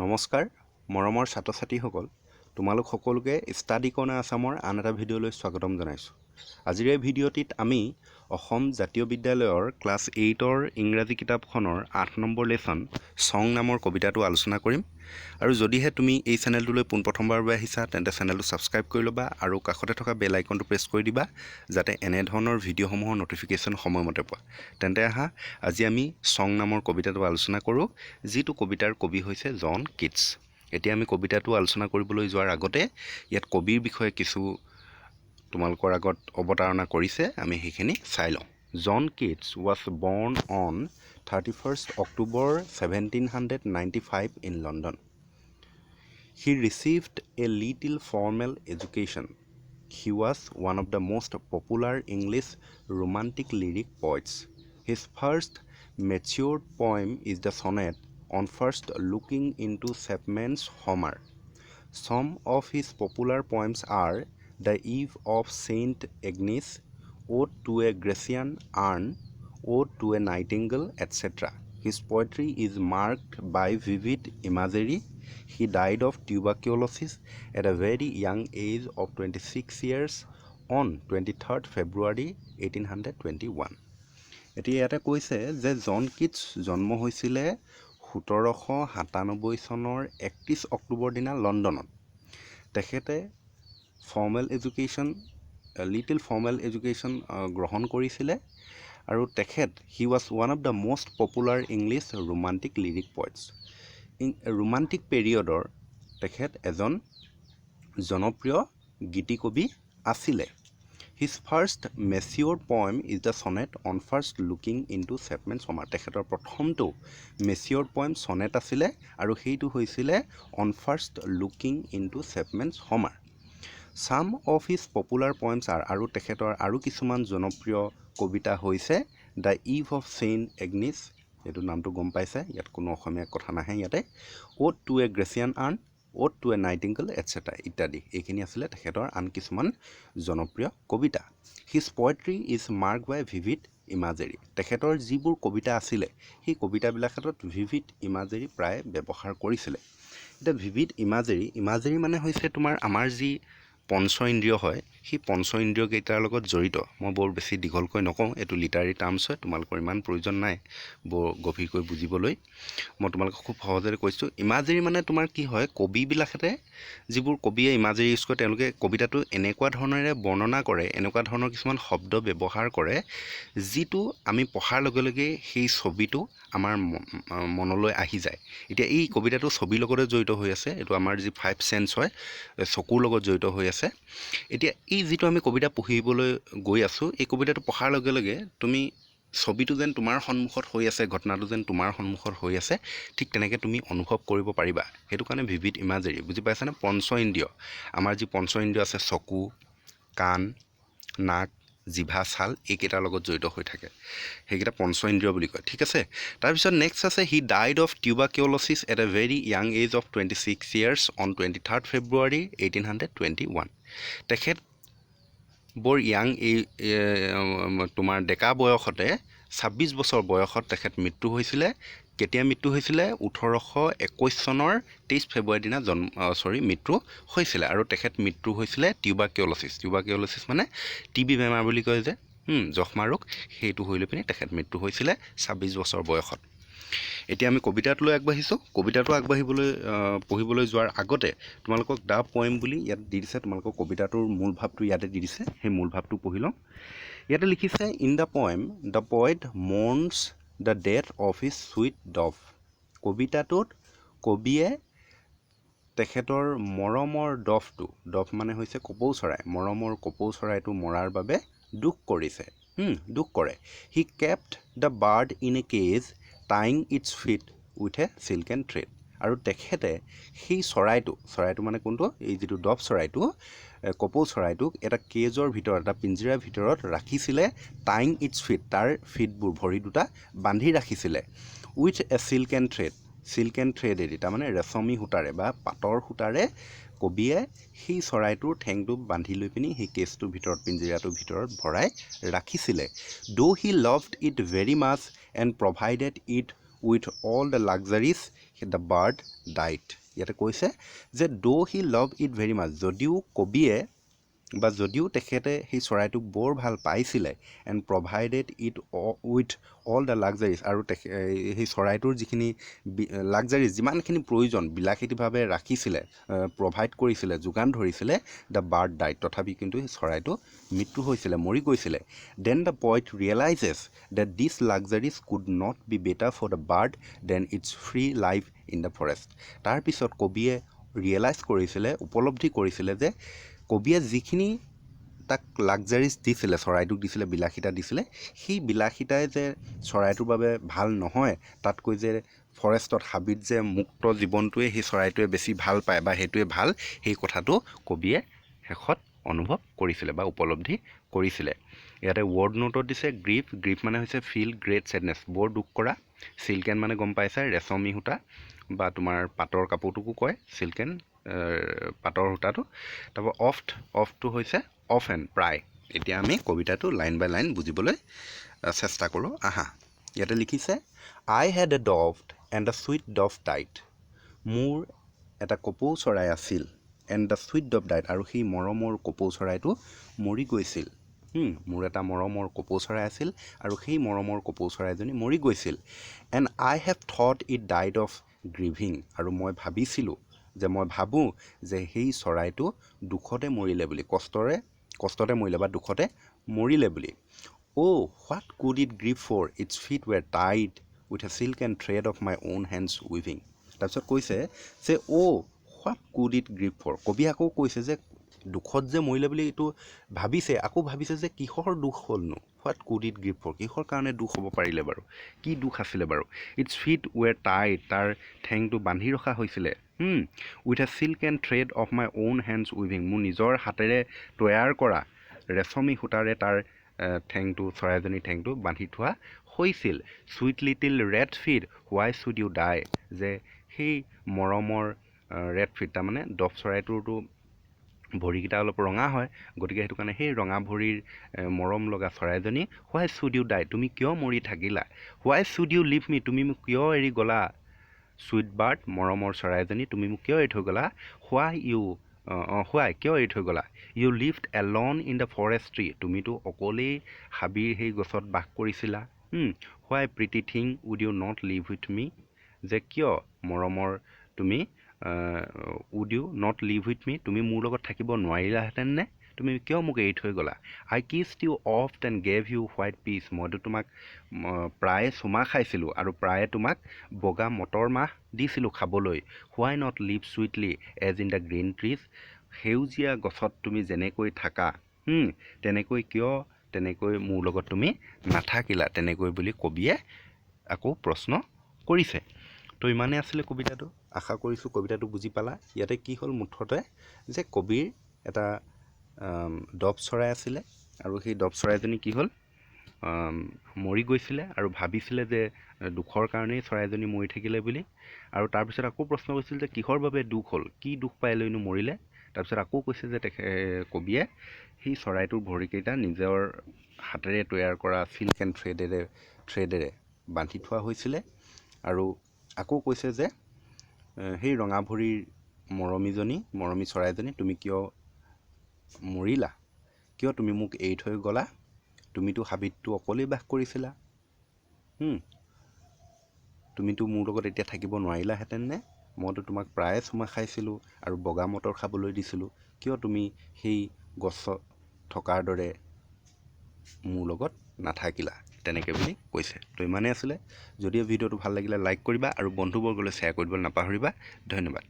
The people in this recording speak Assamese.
নমস্কাৰ মৰমৰ ছাত্ৰ-ছাত্ৰীসকল তোমালোক সকলোকে ষ্টাডি কৰ্ণাৰ আসামৰ আন এটা ভিডিঅ'লৈ স্বাগতম জনাইছোঁ। আজিৰ এই ভিডিঅ'টিত আমি অসম জাতীয় বিদ্যালয়ৰ ক্লাছ 8ৰ ইংৰাজী কিতাপখনৰ 8 নম্বৰ লেছন সং নামৰ কবিতাটো আলোচনা কৰিম। আৰু যদিহে তুমি এই চেনেলটোলৈ পোনপ্ৰথমবাৰৰ বাবে আহিছা তেন্তে চেনেলটো ছাবস্ক্ৰাইব কৰি ল'বা আৰু কাষতে থকা বেল আইকনটো প্ৰেছ কৰি দিবা যাতে এনে ধৰণৰ ভিডিঅ'সমূহৰ নটিফিকেশ্যন সময়মতে পোৱা। তেন্তে আহা আজি আমি সং নামৰ কবিতাটো আলোচনা কৰোঁ, যিটো কবিতাৰ কবি হৈছে জন কিটছ। এতিয়া আমি কবিতাটো আলোচনা কৰিবলৈ যোৱাৰ আগতে ইয়াত কবিৰ বিষয়ে কিছু তোমালোকৰ আগত অৱতাৰণা কৰিছে, আমি সেইখিনি চাই লওঁ। জন Kitts was born on 31st October 1795 in London. He received a little formal education. He was one of the most popular English romantic lyric poets. His first matured poem is the sonnet on first looking into Chapman's Homer. Some of his popular poems are The Eve of Saint Agnes, Ode to a Grecian Urn, Ode to a Nightingale, etc. His poetry is marked by vivid imagery. He died of tuberculosis at a very young age of 26 years on 23rd February 1821. এতিয়া ইয়াতে কৈছে যে জন কিটছ জন্ম হৈছিলে 1797 চনৰ 31 অক্টোবৰ দিনা লণ্ডনত। তেখেতে লিটিল ফৰ্মেল এডুকেশ্যন গ্ৰহণ কৰিছিলে আৰু তেখেত he was one of the most popular English romantic lyric poets. Romantic পিৰিয়ডৰ তেখেত এজন জনপ্ৰিয় গীতিকবি আছিলে। His first matured poem is the sonnet on first looking into Chapman's Homer. তেখেতৰ প্ৰথমটো matured poem sonnet আছিলে আৰু সেইটো হৈছিলে on first looking into Chapman's Homer. Some of his popular poems are আৰু তেখেতৰ আৰু কিছুমান জনপ্ৰিয় কবিতা হৈছে The Eve of Saint Agnes, এইটো নামটো গম পাইছে, ইয়াত কোনো অসমীয়া কথা নাহে ইয়াতে, Ode to a Grecian Urn, Ode to a Nightingale, etc. ইত্যাদি। এইখিনি আছিলে তেখেতৰ আন কিছুমান জনপ্ৰিয় কবিতা। His poetry is marked by vivid imagery. তেখেতৰ যিবোৰ কবিতা আছিলে সেই কবিতাবিলাকত vivid imagery প্ৰায় ব্যৱহাৰ কৰিছিলে। এতিয়া vivid imagery মানে হৈছে তোমাৰ আমাৰ যি পঞ্চ ইন্দ্ৰিয় হয়, সেই পঞ্চ ইন্দ্ৰিয় কেইটাৰ লগত জড়িত। মই বৰ বেছি দীঘলকৈ নকওঁ, এইটো লিটাৰী টাৰ্মছ হয়, তোমালোকৰ ইমান প্ৰয়োজন নাই বৰ গভীৰকৈ বুজিবলৈ। মই তোমালোকক খুব সহজে কৈছোঁ। ইমাজেৰী মানে তোমাৰ কি হয়, কবিবিলাকতে যিবোৰ কবিয়ে ইমাজেৰী ইউজ কৰে তেওঁলোকে কবিতাটো এনেকুৱা ধৰণেৰে বৰ্ণনা কৰে, এনেকুৱা ধৰণৰ কিছুমান শব্দ ব্যৱহাৰ কৰে যিটো আমি পঢ়াৰ লগে লগে সেই ছবিটো আমাৰ মনলৈ আহি যায়। এতিয়া এই কবিতাটো ছবিৰ লগতে জড়িত হৈ আছে, এইটো আমাৰ যি 5 সেন্স হয় চকুৰ লগত জড়িত হৈ আছে। এতিয়া এই যিটো আমি কবিতা পঢ়িবলৈ গৈ আছোঁ, এই কবিতাটো পঢ়াৰ লগে লগে তুমি ছবিটো যেন তোমাৰ সন্মুখত হৈ আছে, ঘটনাটো যেন তোমাৰ সন্মুখত হৈ আছে, ঠিক তেনেকৈ তুমি অনুভৱ কৰিব পাৰিবা। সেইটো কাৰণে ভিভিড ইমাজেৰী, বুজি পাইছানে? পঞ্চ ইন্দ্ৰিয়, আমাৰ যি পঞ্চ ইন্দ্ৰিয় আছে, চকু, কাণ, নাক, জিভা, ছাল, এইকেইটাৰ লগত জড়িত হৈ থাকে, সেইকেইটা পঞ্চ ইন্দ্ৰিয় বুলি কয়। ঠিক আছে। তাৰপিছত নেক্সট আছে he died of tuberculosis at a very young age of 26 years on 23rd February 1821। তেখেত বৰ য়াং তোমাৰ ডেকা বয়সতে 26 বছৰ বয়সত তেখেত মৃত্যু হৈছিলে। কেতিয়া মৃত্যু হৈছিলে? 1821 চনৰ 23 ফেব্ৰুৱাৰীৰ দিনা মৃত্যু হৈছিলে। আৰু তেখেত মৃত্যু হৈছিলে টিউবাৰকিউলোচিছ মানে টিবি বেমাৰ বুলি কয় যে, যক্ষ্মা ৰোগ, সেইটো হৈ লৈ পিনি তেখেত মৃত্যু হৈছিলে 26 বছৰ বয়সত। এতিয়া আমি কবিতাটোলৈ আগবাঢ়িছোঁ। কবিতাটো পঢ়িবলৈ যোৱাৰ আগতে তোমালোকক দ্য পয়েম বুলি ইয়াত দি দিছে, তোমালোকক কবিতাটোৰ মূল ভাৱটো ইয়াতে দি দিছে, সেই মূল ভাৱটো পঢ়ি লওঁ। ইয়াতে লিখিছে in the poem the poet mourns the death of his sweet dove. কবিতাটোত কবিয়ে তেখেতৰ মৰমৰ ডভ মানে হৈছে কপৌ চৰাই, মৰমৰ কপৌ চৰাইটো মৰাৰ বাবে দুখ কৰে। He kept the bird in a cage tying its feet with a silken thread. আৰু তেখেতে সেই চৰাইটো মানে কোনটো? এই যিটো ডভ চৰাইটো, কপৌ চৰাইটোক এটা কেজৰ ভিতৰত, এটা পিঞ্জিৰাৰ ভিতৰত ৰাখিছিলে। টাইং ইটছ ফিট, তাৰ ফিটবোৰ, ভৰি দুটা বান্ধি ৰাখিছিলে। উইথ এ চিল্কেন থ্ৰেডেদি, তাৰমানে ৰেচমী সূতাৰে বা পাটৰ সূতাৰে কবিয়ে সেই চৰাইটোৰ ঠেংটো বান্ধি লৈ পিনি সেই কেজটোৰ ভিতৰত, পিঞ্জিৰাটোৰ ভিতৰত ভৰাই ৰাখিছিলে। Though he loved it very much and provided it with all the luxuries the bird died. ইয়াতে কৈছে যে দো হি লাভ ইট ভেৰি মাছ, যদিও কবিয়ে বা যদিও তেখেতে সেই চৰাইটোক বৰ ভাল পাইছিলে and provided it with all the luxuries, আৰু সেই চৰাইটোৰ যিখিনি লাক্সাৰিজ যিমানখিনি প্ৰয়োজন বিলাসীভাৱে ৰাখিছিলে, প্ৰভাইড কৰিছিলে, যোগান ধৰিছিলে, দ্য বাৰ্ড ডাইড, তথাপি কিন্তু সেই চৰাইটো মৃত্যু হৈছিলে, মৰি গৈছিলে। Then the poet realises that this luxuries could not be better for the bird than its free life in the forest. তাৰপিছত কবিয়ে ৰিয়েলাইজ কৰিছিলে, উপলব্ধি কৰিছিলে যে কবিয়ে যিখিনি তাক লাক্সাৰিজ দিছিলে, চৰাইটোক দিছিলে, বিলাসিতা দিছিলে, সেই বিলাসিতাই যে চৰাইটোৰ বাবে ভাল নহয়, তাতকৈ যে ফৰেষ্টত হাবিত যে মুক্ত জীৱনটোৱে সেই চৰাইটোৱে বেছি ভাল পায় বা সেইটোৱে ভাল, সেই কথাটো কবিয়ে শেষত অনুভৱ কৰিছিলে বা উপলব্ধি কৰিছিলে। ইয়াতে ৱৰ্ড নোটত দিছে গ্ৰীফ। গ্ৰীফ মানে হৈছে ফিল গ্ৰেট ছেডনেছ, বৰ দুখ কৰা। চিল্কেন মানে গম পাইছা ৰেচমী সূতা বা তোমাৰ পাটৰ কাপোৰটোকো কয় চিল্কেন, পাটৰ সূতাটো। তাৰপৰা অফটো হৈছে অফেন, প্ৰায়। এতিয়া আমি কবিতাটো লাইন বাই লাইন বুজিবলৈ চেষ্টা কৰোঁ আহা। ইয়াতে লিখিছে I had a dove and the sweet dove died, মোৰ এটা কপৌ চৰাই আছিল, and the sweet dove died, আৰু সেই মৰমৰ কপৌ চৰাইটো মৰি গৈছিল। মোৰ এটা মৰমৰ কপৌ চৰাই আছিল আৰু সেই মৰমৰ কপৌ চৰাইজনী মৰি গৈছিল। And I have thought it died of grieving, আৰু মই ভাবোঁ যে সেই চৰাইটো দুখতে মৰিলে বুলি, কষ্টতে মৰিলে বা দুখতে মৰিলে বুলি। O' what could it grieve for, its feet were tied with a silk and thread of my own hands weaving. তাৰপিছত কৈছে যে what could it grieve for, কবি আকৌ কৈছে যে দুখত যে মৰিলে বুলি এইটো ভাবিছে, আকৌ ভাবিছে যে কিহৰ দুখ হ'লনো। What could it grieve for, কিহৰ কাৰণে দুখ হ'ব পাৰিলে বাৰু, কি দুখ আছিলে বাৰু। ইটছ ফিট ৱেৰ টাইড, তাৰ ঠেংটো বান্ধি ৰখা হৈছিলে। With a silk and thread of my own hands weaving, মোৰ নিজৰ হাতেৰে তৈয়াৰ কৰা ৰেচমী সূতাৰে তাৰ চৰাইজনীৰ ঠেংটো বান্ধি থোৱা হৈছিল। Sweet little red feet why should you die, যে সেই মৰমৰ ৰেড ফিট, তাৰমানে ডভ চৰাইটোৰতো ভৰিকেইটা অলপ ৰঙা হয়, গতিকে সেইটো কাৰণে সেই ৰঙা ভৰিৰ মৰম লগা চৰাইজনী, হোৱাই শুড ইউ ডাই, তুমি কিয় মৰি থাকিলা। হোৱাই শুড ইউ লিভ মি, তুমি মোক কিয় এৰি গ'লা। চুইট বাৰ্ড, মৰমৰ চৰাইজনী, তুমি মোক কিয় এৰি থৈ গ'লা। হোৱাই কিয় এৰি থৈ গ'লা। You lived alone in the forest tree, তুমিতো অকলেই হাবিৰ সেই গছত বাস কৰিছিলা। Why pretty thing would you not live with me, যে কিয় মৰমৰ তুমি would you not live with me, তুমি মোৰ লগত থাকিব নোৱাৰিলাহেঁতেন নে, তুমি কিয় মোক এৰি থৈ গ'লা। I kissed you oft and gave you white peas, মইতো তোমাক প্ৰায়ে চুমা খাইছিলোঁ আৰু প্ৰায়ে তোমাক বগা মটৰ মাহ দিছিলোঁ খাবলৈ। Why not live sweetly as in the green trees, সেউজীয়া গছত তুমি যেনেকৈ থাকা, তেনেকৈ মোৰ লগত তুমি নাথাকিলা, তেনেকৈ বুলি কবিয়ে আকৌ প্ৰশ্ন কৰিছে। তো ইমানেই আছিলে কবিতাটো, আশা কৰিছোঁ কবিতাটো বুজি পালা। ইয়াতে কি হ'ল মুঠতে যে কবিৰ এটা ডভ চৰাই আছিলে আৰু সেই ডভ চৰাইজনী কি হ'ল মৰি গৈছিলে আৰু ভাবিছিলে যে দুখৰ কাৰণেই চৰাইজনী মৰি থাকিলে বুলি। আৰু তাৰপিছত আকৌ প্ৰশ্ন কৰিছিল যে কিহৰ বাবে দুখ হ'ল, কি দুখ পাই লৈনো মৰিলে। তাৰপিছত আকৌ কৈছে যে কবিয়ে সেই চৰাইটোৰ ভৰিকেইটা নিজৰ হাতেৰে তৈয়াৰ কৰা চিল্ক এণ্ড থ্ৰেডেৰে বান্ধি থোৱা হৈছিলে। আৰু আকৌ কৈছে যে সেই ৰঙা ভৰিৰ মৰমী চৰাইজনী, তুমি কিয় মৰিলা, কিয় তুমি মোক এৰি থৈ গ'লা, তুমিতো হাবিতটো অকলেই বাস কৰিছিলা, তুমিতো মোৰ লগত এতিয়া থাকিব নোৱাৰিলাহেঁতেন নে, মইতো তোমাক প্ৰায়ে চুমা খাইছিলোঁ আৰু বগা মটৰ খাবলৈ দিছিলোঁ, কিয় তুমি সেই গছত থকাৰ দৰে মোৰ লগত নাথাকিলা, তেনেকৈ বুলি কৈছে। তো ইমানেই আছিলে। যদিও ভিডিঅ'টো ভাল লাগিলে লাইক কৰিবা আৰু বন্ধুবৰ্গলৈ শ্বেয়াৰ কৰিবলৈ নাপাহৰিবা। ধন্যবাদ।